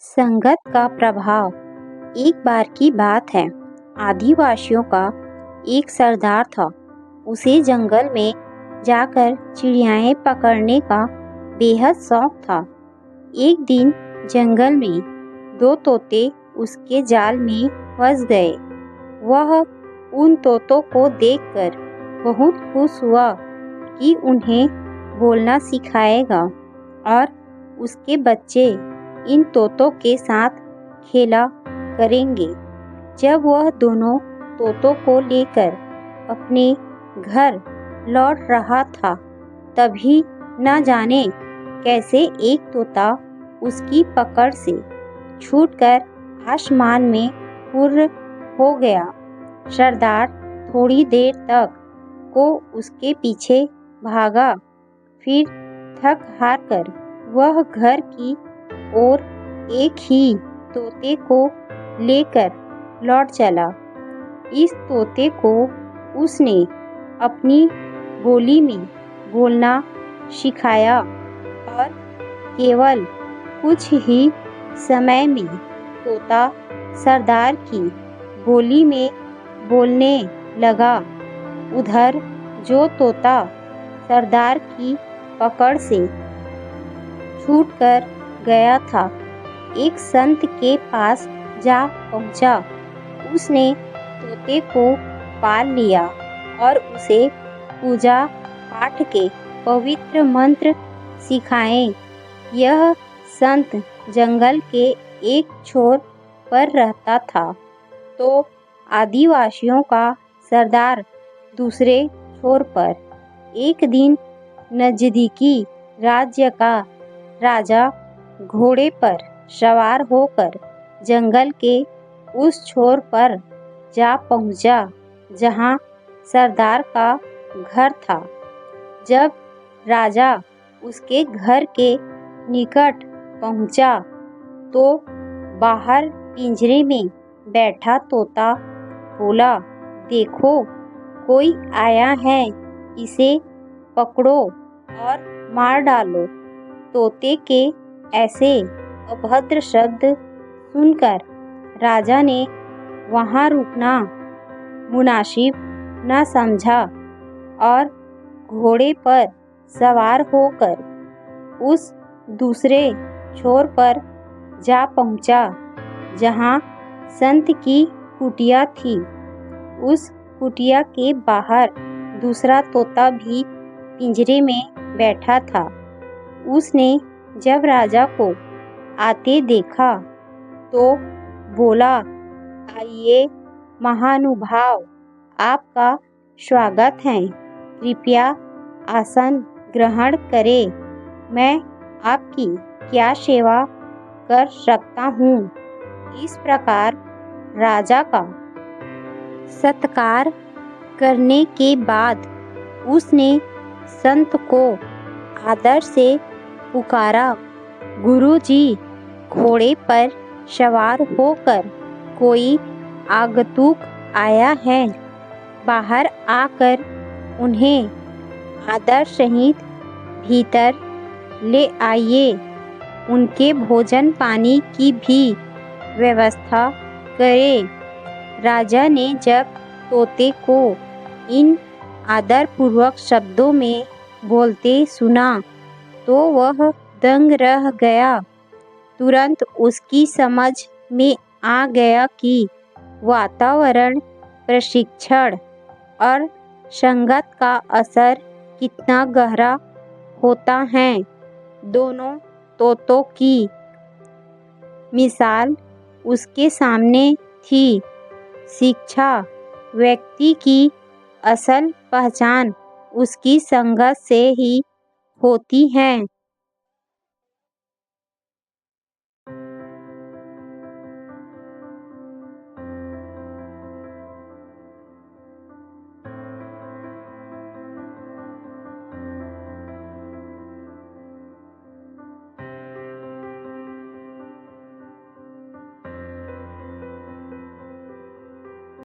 संगत का प्रभाव। एक बार की बात है, आदिवासियों का एक सरदार था। उसे जंगल में जाकर चिड़ियाएं पकड़ने का बेहद शौक था। एक दिन जंगल में दो तोते उसके जाल में फंस गए। वह उन तोतों को देखकर बहुत खुश हुआ कि उन्हें बोलना सिखाएगा और उसके बच्चे इन तोतों के साथ खेला करेंगे। जब वह दोनों तोतों को लेकर अपने घर लौट रहा था, तभी न जाने कैसे एक तोता उसकी पकड़ से छूटकर आसमान में उड़ हो गया। सरदार थोड़ी देर तक को उसके पीछे भागा, फिर थक हार कर वह घर की ओर एक ही तोते को लेकर लौट चला। इस तोते को उसने अपनी बोली में बोलना सिखाया और केवल कुछ ही समय में तोता सरदार की बोली में बोलने लगा। उधर जो तोता सरदार की पकड़ से छूटकर गया था, एक संत के पास जा पहुंचा। उसने तोते को पाल लिया और उसे पूजा पाठ के पवित्र मंत्र सिखाए। यह संत जंगल के एक छोर पर रहता था, तो आदिवासियों का सरदार दूसरे छोर पर। एक दिन नजदीकी राज्य का राजा घोड़े पर सवार होकर जंगल के उस छोर पर जा पहुंचा जहां सरदार का घर था। जब राजा उसके घर के निकट पहुंचा, तो बाहर पिंजरे में बैठा तोता बोला, देखो, कोई आया है, इसे पकड़ो और मार डालो। तोते के ऐसे अभद्र शब्द सुनकर राजा ने वहां रुकना मुनासिब न समझा और घोड़े पर सवार होकर उस दूसरे छोर पर जा पहुंचा जहां संत की कुटिया थी। उस कुटिया के बाहर दूसरा तोता भी पिंजरे में बैठा था। उसने जब राजा को आते देखा, तो बोला, आइए महानुभाव, आपका स्वागत है, कृपया आसन ग्रहण करें। मैं आपकी क्या सेवा कर सकता हूँ। इस प्रकार राजा का सत्कार करने के बाद उसने संत को आदर से पुकारा, गुरुजी, घोड़े पर सवार होकर कोई आगंतुक आया है, बाहर आकर उन्हें आदर सहित भीतर ले आइए। उनके भोजन पानी की भी व्यवस्था करें। राजा ने जब तोते को इन आदरपूर्वक शब्दों में बोलते सुना, तो वह दंग रह गया। तुरंत उसकी समझ में आ गया कि वातावरण, प्रशिक्षण और संगत का असर कितना गहरा होता है। दोनों तोतों की मिसाल उसके सामने थी। शिक्षा व्यक्ति की असल पहचान उसकी संगत से ही होती है।